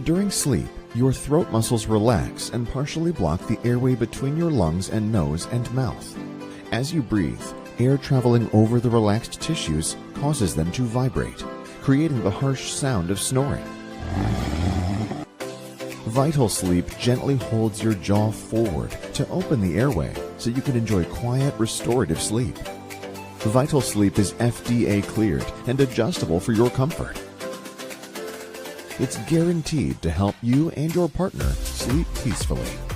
During sleep, your throat muscles relax and partially block the airway between your lungs and nose and mouth. As you breathe, air traveling over the relaxed tissues causes them to vibrate, creating the harsh sound of snoring. Vital Sleep gently holds your jaw forward to open the airway so you can enjoy quiet, restorative sleep. Vital Sleep is FDA cleared and adjustable for your comfort. It's guaranteed to help you and your partner sleep peacefully.